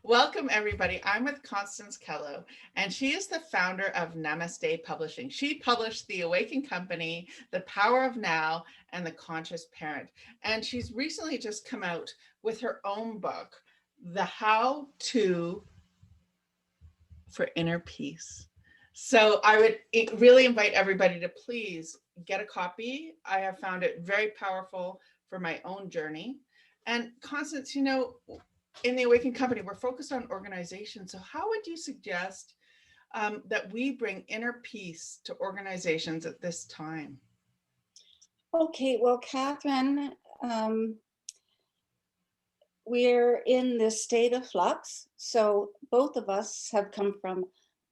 Welcome, everybody. I'm with Constance Kellough, and she is the founder of Namaste Publishing. She published The Awakened Company, The Power of Now, and The Conscious Parent. And she's recently just come out with her own book, The How To for Inner Peace. So I would really invite everybody to please get a copy. I have found it very powerful for my own journey. And Constance, in the Awakened Company, we're focused on organization. So, how would you suggest that we bring inner peace to organizations at this time? Okay, well, Catherine, we're in this state of flux. So both of us have come from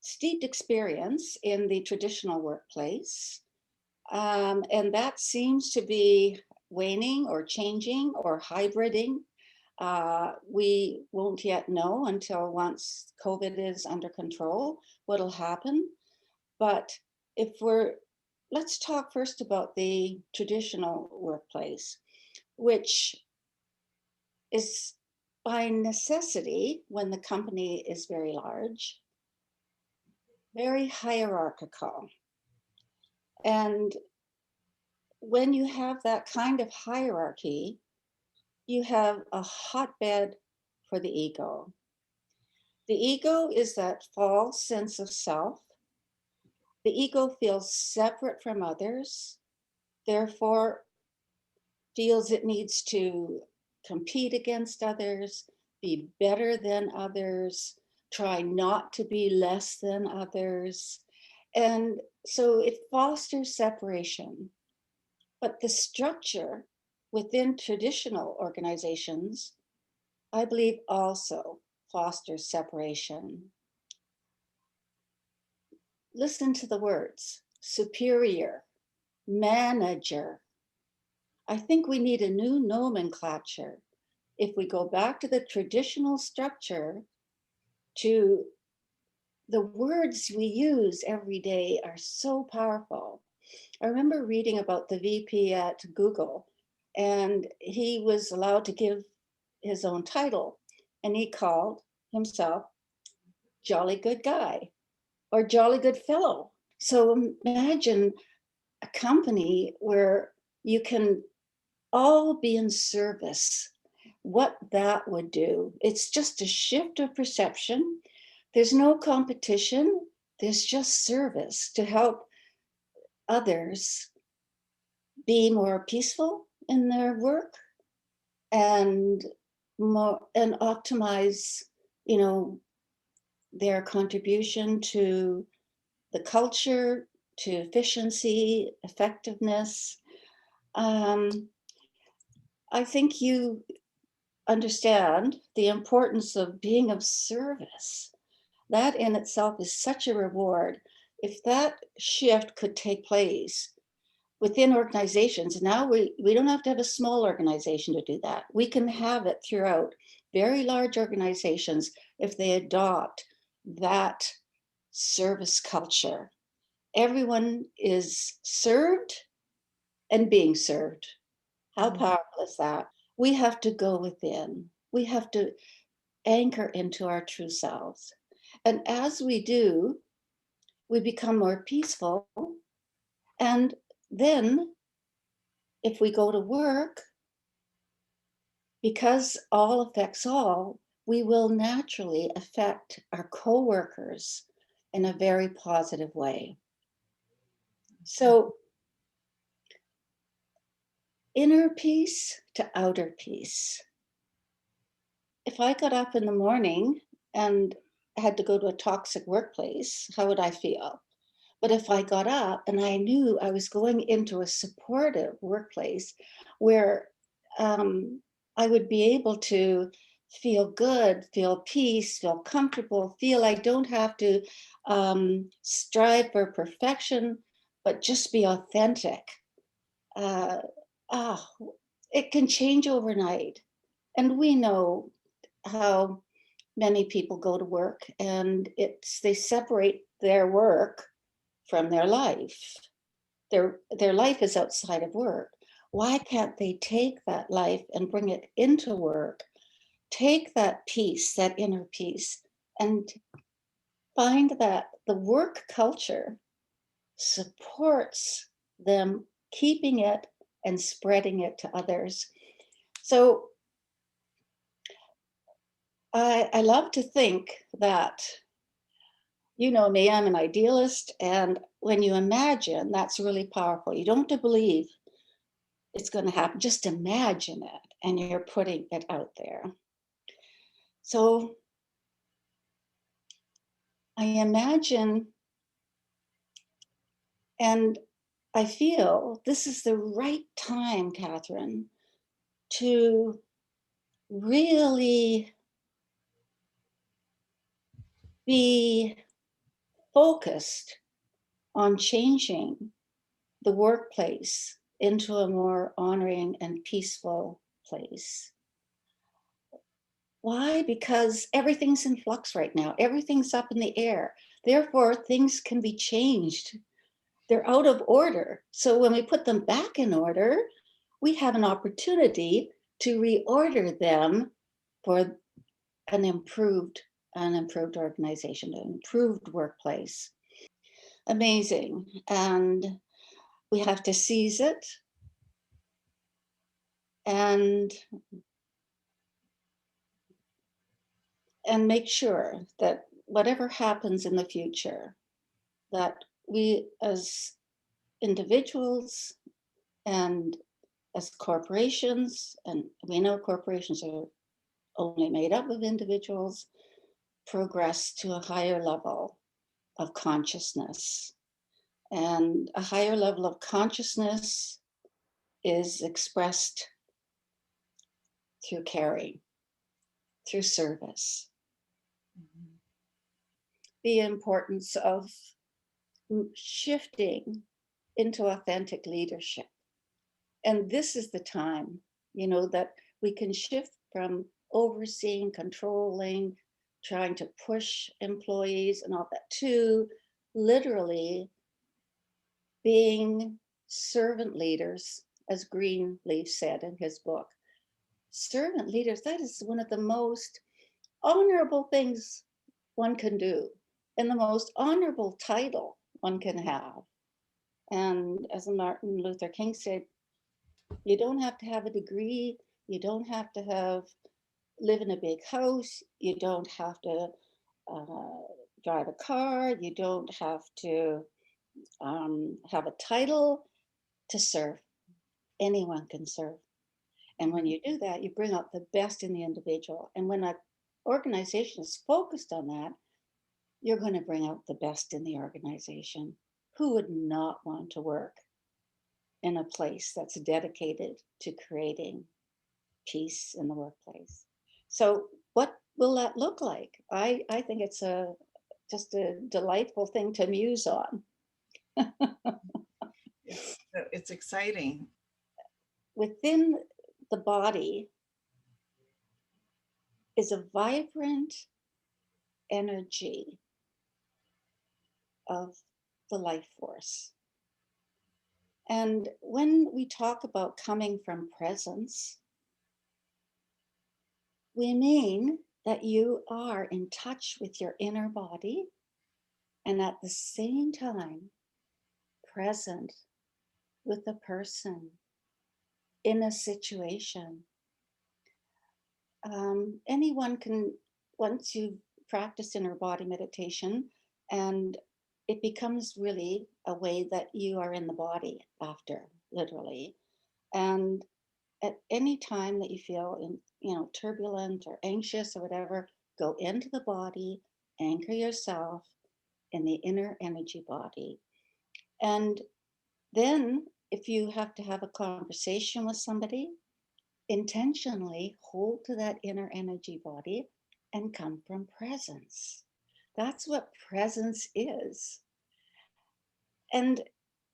steeped experience in the traditional workplace. And that seems to be waning or changing or hybriding. We won't yet know until once COVID is under control what'll happen. But let's talk first about the traditional workplace, which is by necessity, when the company is very large, very hierarchical. And when you have that kind of hierarchy, you have a hotbed for the ego. The ego is that false sense of self. The ego feels separate from others, therefore feels it needs to compete against others, be better than others, try not to be less than others. And so it fosters separation. But the structure within traditional organizations, I believe, also fosters separation. Listen to the words: superior, manager. I think we need a new nomenclature. If we go back to the traditional structure, to the words we use every day are so powerful. I remember reading about the VP at Google, and he was allowed to give his own title, and he called himself Jolly Good Guy or Jolly Good Fellow. So imagine a company where you can all be in service, what that would do. It's just a shift of perception. There's no competition. There's just service to help others be more peaceful in their work and optimize, their contribution to the culture, to efficiency, effectiveness. I think you understand the importance of being of service. That in itself is such a reward. If that shift could take place within organizations, now we don't have to have a small organization to do that. We can have it throughout very large organizations if they adopt that service culture. Everyone is served and being served. How powerful is that? We have to go within. We have to anchor into our true selves. And as we do, we become more peaceful. And then if we go to work, because all affects all, we will naturally affect our coworkers in a very positive way. So inner peace to outer peace. If I got up in the morning and had to go to a toxic workplace, how would I feel? But if I got up and I knew I was going into a supportive workplace where I would be able to feel good, feel peace, feel comfortable, feel I don't have to strive for perfection, but just be authentic. Uh, it can change overnight. And we know how many people go to work and they separate their work from their life. Their life is outside of work. Why can't they take that life and bring it into work take that peace, that inner peace, and find that the work culture supports them keeping it and spreading it to others. So I love to think that, you know me, I'm an idealist. And when you imagine, that's really powerful. You don't have to believe it's going to happen, just imagine it, and you're putting it out there. So I imagine, and I feel this is the right time, Catherine, to really be focused on changing the workplace into a more honoring and peaceful place. Why? Because everything's in flux right now. Everything's up in the air. Therefore, things can be changed. They're out of order. So when we put them back in order, we have an opportunity to reorder them for an improved organization, an improved workplace. Amazing. And we have to seize it and make sure that whatever happens in the future, that we as individuals and as corporations, and we know corporations are only made up of individuals, progress to a higher level of consciousness. And a higher level of consciousness is expressed through caring, through service. Mhm. The importance of shifting into authentic leadership. And this is the time, that we can shift from overseeing, controlling, trying to push employees and all that, to literally being servant leaders, as Greenleaf said in his book. Servant leaders, that is one of the most honorable things one can do, and the most honorable title one can have. And as Martin Luther King said, you don't have to have a degree, you don't have to live in a big house, you don't have to uh, drive a car, you don't have to have a title to serve. Anyone can serve. And when you do that, you bring out the best in the individual. And when an organization is focused on that, you're going to bring out the best in the organization. Who would not want to work in a place that's dedicated to creating peace in the workplace? So what will that look like? I think it's just a delightful thing to muse on. It's exciting. Within the body is a vibrant energy of the life force. And when we talk about coming from presence, we mean that you are in touch with your inner body and at the same time present with a person in a situation. Anyone can, once you practice inner body meditation, and it becomes really a way that you are in the body after, literally. And at any time that you feel turbulent or anxious or whatever, go into the body, anchor yourself in the inner energy body. And then if you have to have a conversation with somebody, intentionally hold to that inner energy body and come from presence. That's what presence is. And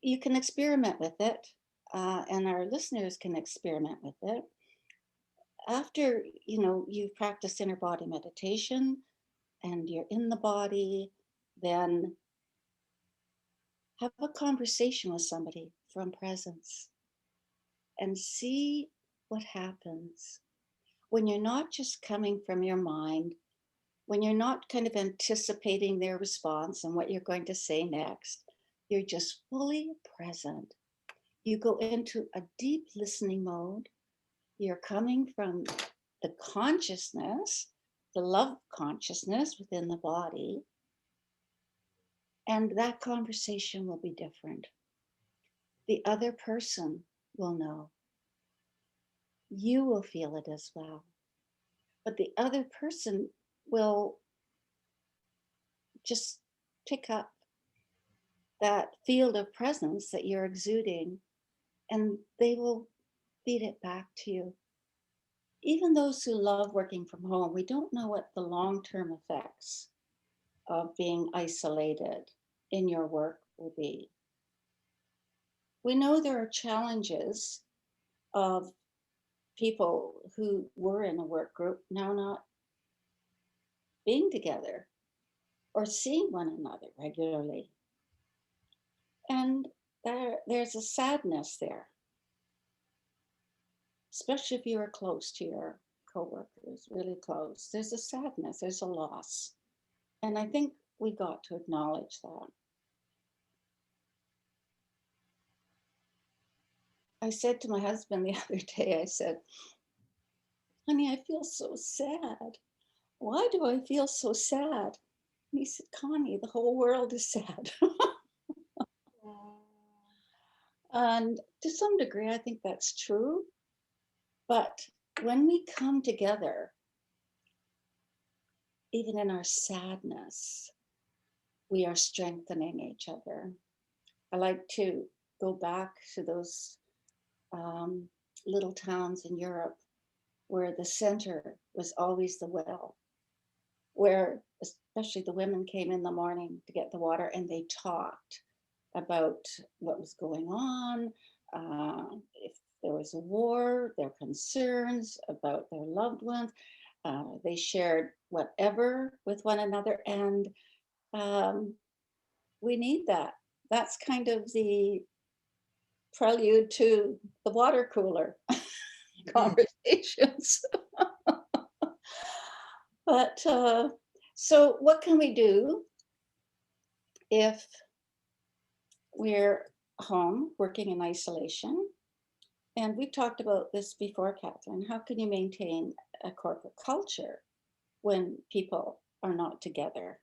you can experiment with it, and our listeners can experiment with it. After you've practiced inner body meditation and you're in the body, then have a conversation with somebody from presence and see what happens. when you're not just coming from your mind, when you're not kind of anticipating their response and what you're going to say next, you're just fully present. You go into a deep listening mode. You're coming from the consciousness, the love consciousness within the body, and that conversation will be different. The other person will know. You will feel it as well. But the other person will just pick up that field of presence that you're exuding, and they will feed it back to you. Even those who love working from home, we don't know what the long-term effects of being isolated in your work will be. We know there are challenges of people who were in a work group now not being together or seeing one another regularly. And there's a sadness there, especially if you are close to your coworkers, really close. There's a sadness, there's a loss. And I think we got to acknowledge that. I said to my husband the other day, I said, honey, I feel so sad. Why do I feel so sad? And he said, Connie, the whole world is sad. And to some degree, I think that's true. But when we come together, even in our sadness, we are strengthening each other. I like to go back to those little towns in Europe where the center was always the well, where especially the women came in the morning to get the water and they talked about what was going on, if there was a war, their concerns about their loved ones. They shared whatever with one another, and we need that. That's kind of the prelude to the water cooler conversations. But so, what can we do if we're home working in isolation? And we've talked about this before, Catherine. How can you maintain a corporate culture when people are not together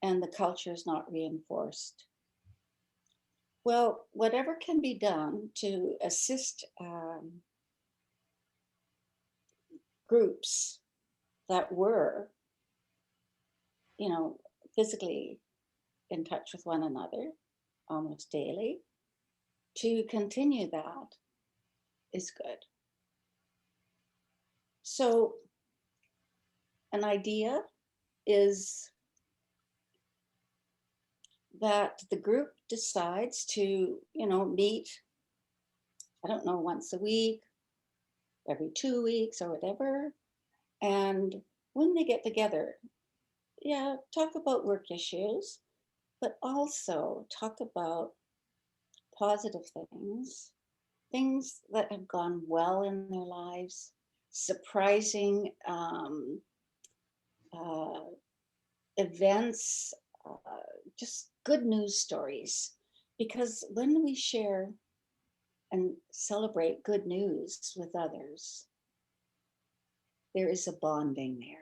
and the culture is not reinforced? Well, whatever can be done to assist groups that were, physically in touch with one another almost daily, to continue that is good. So an idea is that the group decides to, meet, I don't know, once a week, every 2 weeks or whatever. And when they get together, talk about work issues, but also talk about positive things that have gone well in their lives, surprising events, just good news stories. Because when we share and celebrate good news with others, there is a bonding there.